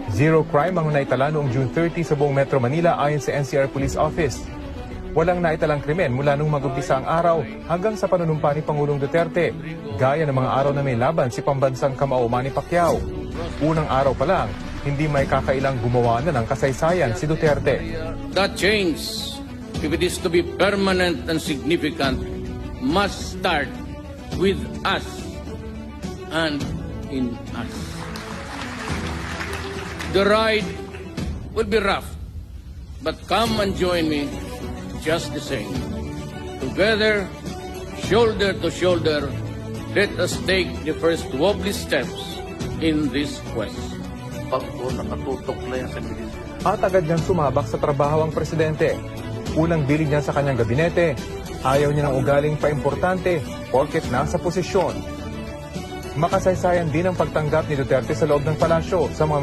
Zero crime ang naitala noong June 30 sa buong Metro Manila ayon sa NCR Police Office. Walang naitalang krimen mula nung mag-umpisa ang araw hanggang sa panunumpa ni Pangulong Duterte, gaya ng mga araw na may laban si pambansang kamao Manny Pacquiao. Unang araw pa lang, hindi may kakailang gumawa na ng kasaysayan si Duterte. That change, if it is to be permanent and significant, must start with us and in us. The ride will be rough, but come and join me just the same. Together, shoulder to shoulder, let us take the first wobbly steps in this quest. Pagko nakatutok na yan sa bilis. At agad niyang sumabak sa trabaho ang presidente. Unang bilig niya sa kanyang gabinete, ayaw niya ng ugaling pa-importante porket nasa posisyon. Makasaysayan din ang pagtanggap ni Duterte sa loob ng palasyo sa mga